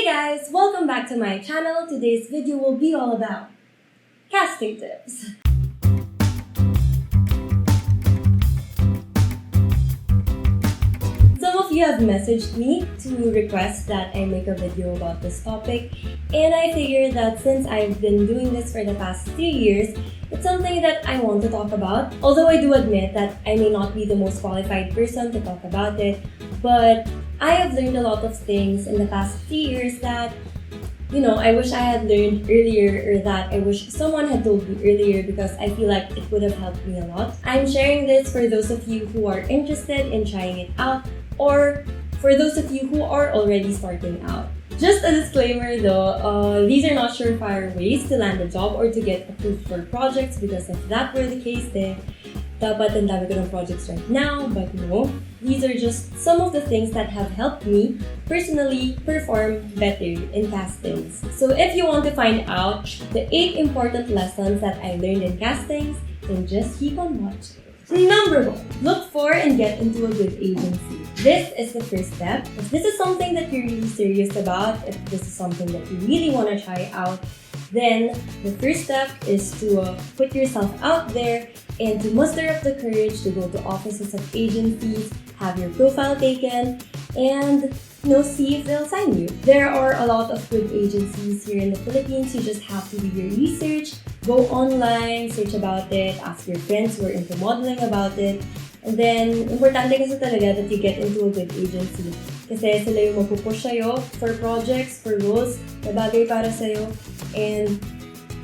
guys! Welcome back to my channel. Today's video will be all about casting tips. Some of you have messaged me to request that I make a video about this topic, and I figured that since I've been doing this for the past 3 years, it's something that I want to talk about. Although I do admit that I may not be the most qualified person to talk about it, but I have learned a lot of things in the past 3 years that, I wish I had learned earlier, or that I wish someone had told me earlier, because I feel like it would have helped me a lot. I'm sharing this for those of you who are interested in trying it out, or for those of you who are already starting out. Just a disclaimer though, these are not surefire ways to land a job or to get approved for projects, because if that were the case, then dapat ang dami ko ng projects right now, but no. These are just some of the things that have helped me personally perform better in castings. So if you want to find out the 8 important lessons that I learned in castings, then just keep on watching. Number 1, look for and get into a good agency. This is the first step. If this is something that you're really serious about, if this is something that you really want to try out, then the first step is to put yourself out there and to muster up the courage to go to offices of agencies, have your profile taken, and see if they'll sign you. There are a lot of good agencies here in the Philippines. You just have to do your research, go online, search about it, ask your friends who are into modeling about it, and then importante kasi talaga that you get into a good agency. Kasi sila yung magpupush sa'yo for projects, for roles na bagay para sa'yo. And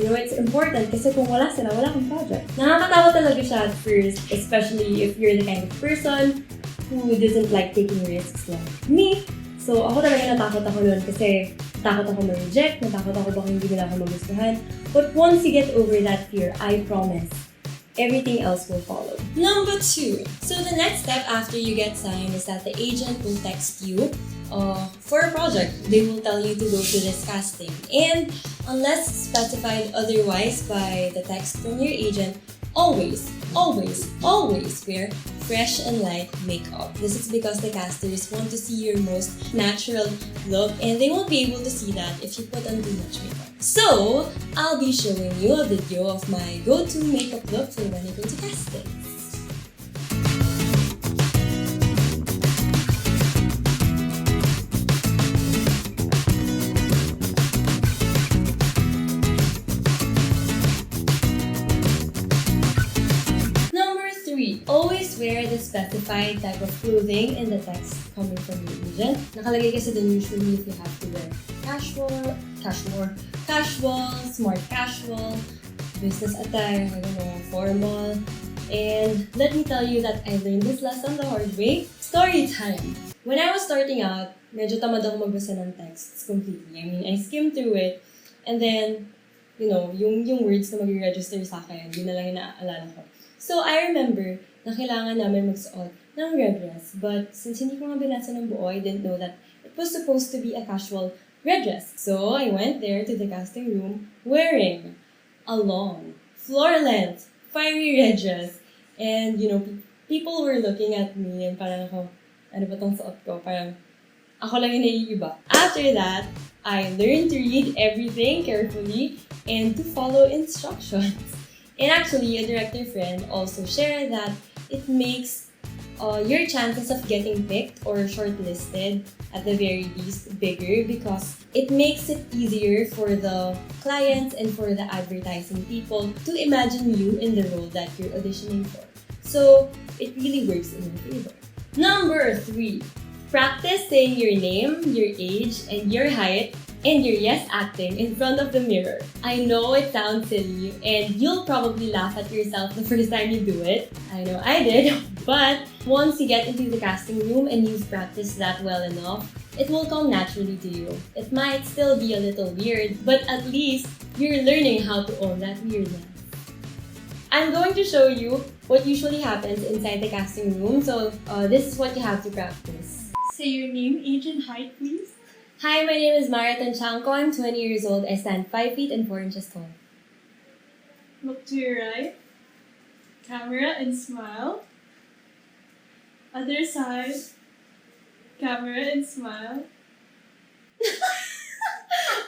it's important kasi kung wala sila, wala kang project. Nakakatawa talaga siya at first, especially if you're the kind of person who doesn't like taking risks like me. So ako talaga natakot ako noon kasi natakot ako ma-reject, natakot ako baka hindi nila ako magustuhan. But once you get over that fear, I promise, everything else will follow. Number 2. So the next step after you get signed is that the agent will text you for a project. They will tell you to go to this casting. And unless specified otherwise by the text from your agent, always wear fresh and light makeup. This is because the casters want to see your most natural look, and they won't be able to see that if you put on too much makeup. So, I'll be showing you a video of my go-to makeup look for when I go to castings. Always wear the specified type of clothing in the text coming from your agent. Nakalagay kasi dun usually if you have to wear casual, smart casual, business attire, formal. And let me tell you that I learned this lesson the hard way. Story time! When I was starting out, medyo tamad ako magbasa ng texts completely. I skimmed through it, and then, yung words na mag-register sa akin, yun na lang yung naaalala ko. So, I remember na kailangan namin magsuot ng red dress. But since hindi ko nga binasa ng buo, I didn't know that it was supposed to be a casual red dress. So, I went there to the casting room wearing a long, floor-length, fiery red dress. And, people were looking at me and parang ako, ano ba tong suot ko? Parang ako lang yung naiiba. After that, I learned to read everything carefully and to follow instructions. And actually, a director friend also shared that it makes your chances of getting picked or shortlisted at the very least bigger, because it makes it easier for the clients and for the advertising people to imagine you in the role that you're auditioning for. So, it really works in your favor. Number 3. Practice saying your name, your age, and your height and your yes acting in front of the mirror. I know it sounds silly, and you'll probably laugh at yourself the first time you do it. I know I did. But once you get into the casting room and you've practiced that well enough, it will come naturally to you. It might still be a little weird, but at least you're learning how to own that weirdness. I'm going to show you what usually happens inside the casting room, so this is what you have to practice. Say your name, age, and height, please. Hi, my name is Tanchanco. I'm 20 years old. I stand 5 feet and 4 inches tall. Look to your right. Camera and smile. Other side. Camera and smile.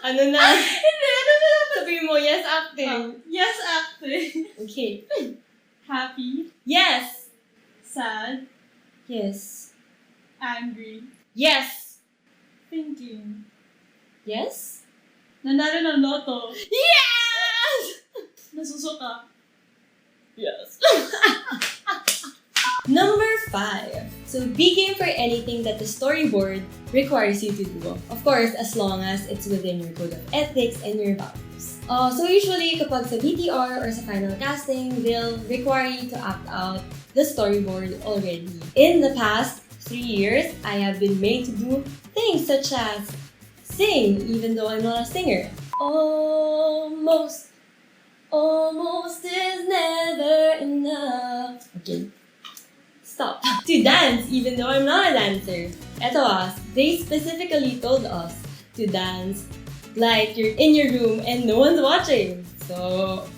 Ano na? Hindi, ano na dapat? Sabihin mo, yes, acting. Yes, acting. Okay. Happy, Yes. sad, Yes. angry, Yes. thinking. Yes? Nanalo ng loto. Yes! Nasusuka. Yes. Number 5. So, be game for anything that the storyboard requires you to do. Of course, as long as it's within your code of ethics and your values. So usually, kapag sa VTR or sa final casting, they'll require you to act out the storyboard already. In the past 3 years, I have been made to do things such as sing, even though I'm not a singer. Almost is never enough. Okay. Stop. To dance, even though I'm not a dancer. Eto they specifically told us to dance like you're in your room and no one's watching. So,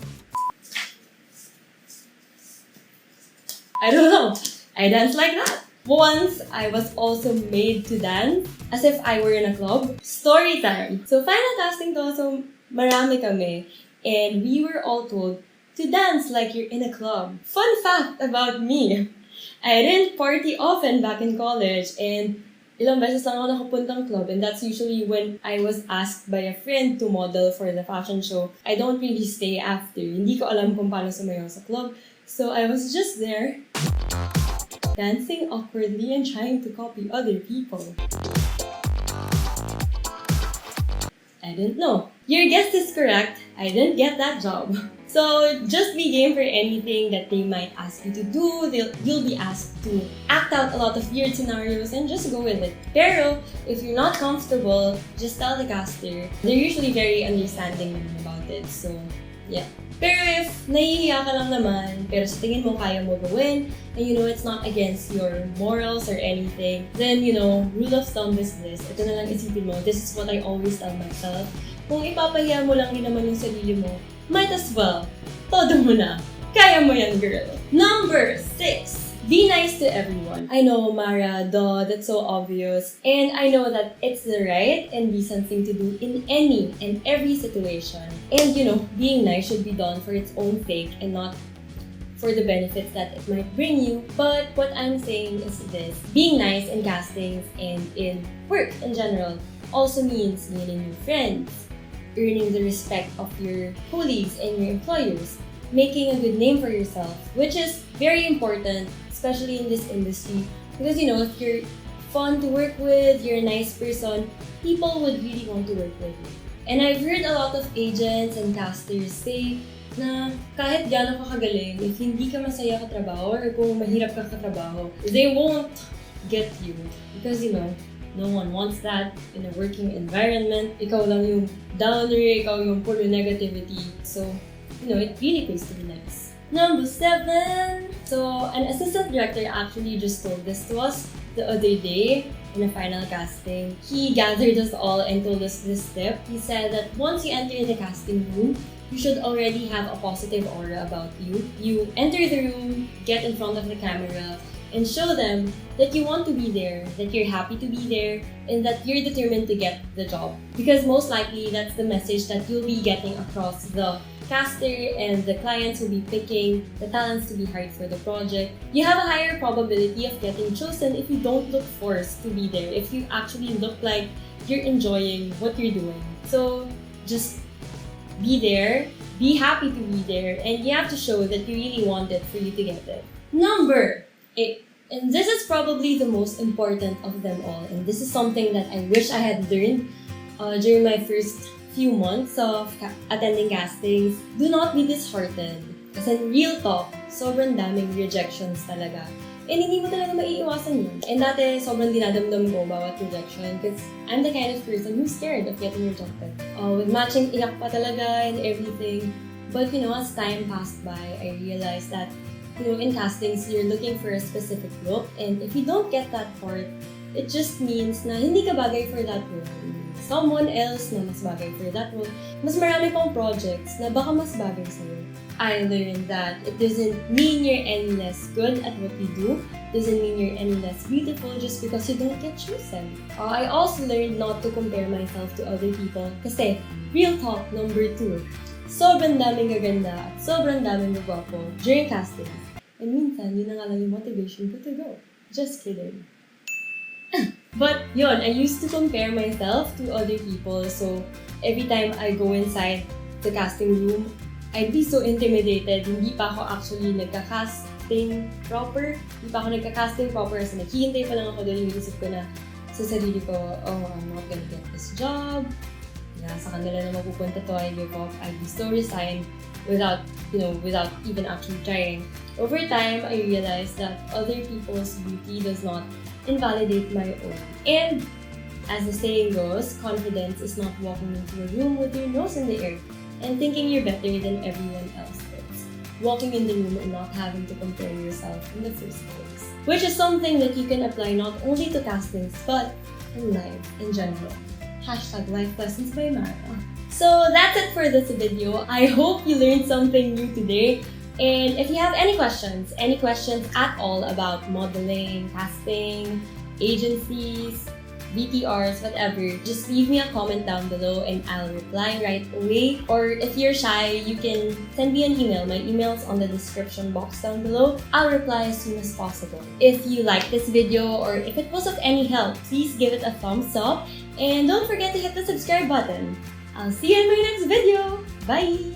I don't know. I dance like that. Once, I was also made to dance as if I were in a club. Story time. So, final casting to, so marami kami. And we were all told to dance like you're in a club. Fun fact about me. I didn't party often back in college and ilang beses lang ako nakapuntang club, and that's usually when I was asked by a friend to model for the fashion show. I don't really stay after. Hindi ko alam kung paano sumayaw sa club. So I was just there, dancing awkwardly and trying to copy other people. I didn't know. Your guess is correct. I didn't get that job. So just be game for anything that they might ask you to do. You'll be asked to act out a lot of weird scenarios and just go with it. Pero if you're not comfortable, just tell the caster. They're usually very understanding about it. So yeah. Pero if nahihiya ka lang naman, pero sa tingin mo kaya mo gawin, and you know it's not against your morals or anything, then rule of thumb is this. Ito na lang isipin mo, this is what I always tell myself. Kung ipapahiya mo lang din naman yung sarili mo, might as well, todo mo na. Kaya mo yan, girl. Number 6. Be nice to everyone. I know, Mara, that's so obvious. And I know that it's the right and decent thing to do in any and every situation. And being nice should be done for its own sake and not for the benefits that it might bring you. But what I'm saying is this. Being nice in castings and in work in general also means meeting new friends, earning the respect of your colleagues and your employers, making a good name for yourself, which is very important, especially in this industry. Because, if you're fun to work with, you're a nice person, people would really want to work with you. And I've heard a lot of agents and casters say na kahit gano'n ka kagaling, if hindi ka masaya katrabaho or kung mahirap ka katrabaho, they won't get you. Because, no one wants that in a working environment. Ikaw lang yung downer, ikaw yung puro negativity. So, it really pays to be nice. Number 7. So, an assistant director actually just told this to us the other day in a final casting. He gathered us all and told us this tip. He said that once you enter the casting room, you should already have a positive aura about you. You enter the room, get in front of the camera, and show them that you want to be there, that you're happy to be there, and that you're determined to get the job. Because most likely, that's the message that you'll be getting across the caster and the clients will be picking the talents to be hired for the project. You have a higher probability of getting chosen if you don't look forced to be there, if you actually look like you're enjoying what you're doing. So just be there, be happy to be there, and you have to show that you really want it for you to get it. Number 8. And this is probably the most important of them all, and this is something that I wish I had learned during my first few months of attending castings. Do not be disheartened. Kasi real talk, sobrang daming rejections talaga. And hindi mo talaga maiiwasan yun. And dati, sobrang dinadamdam ko bawat rejection because I'm the kind of person who's scared of getting rejected. With matching iyak pa talaga and everything. But as time passed by, I realized that in castings, you're looking for a specific look. And if you don't get that part, it just means na hindi ka bagay for that role. someone else na mas bagay for that role. Mas marami pang projects na baka mas bagay sa'yo. I learned that it doesn't mean you're any less good at what you do. Doesn't mean you're any less beautiful just because you don't get chosen. I also learned not to compare myself to other people kasi, real talk number 2, sobrang daming gaganda at sobrang daming gagwapo during castings. And minsan, yun na nga lang yung motivation ko to go. Just kidding. But yun, I used to compare myself to other people. So, every time I go inside the casting room, I'd be so intimidated. Hindi pa ako actually nagka-casting proper. Hindi pa ako nagka-casting proper. Kasi naghihintay pa lang ako doon. Yung isip ko na sa sarili ko, oh, I'm not gonna get this job. Sa kanila na mapupunta to, I give up. I'd be so resigned without even actually trying. Over time, I realized that other people's beauty does not invalidate my own. And as the saying goes, confidence is not walking into a room with your nose in the air and thinking you're better than everyone else is. Walking in the room and not having to compare yourself in the first place. Which is something that you can apply not only to castings, but in life in general. #life lessons by Mara. So that's it for this video. I hope you learned something new today. And if you have any questions at all about modeling, casting, agencies, BTRs, whatever, just leave me a comment down below and I'll reply right away. Or if you're shy, you can send me an email. My email's on the description box down below. I'll reply as soon as possible. If you like this video or if it was of any help, please give it a thumbs up and don't forget to hit the subscribe button. I'll see you in my next video. Bye!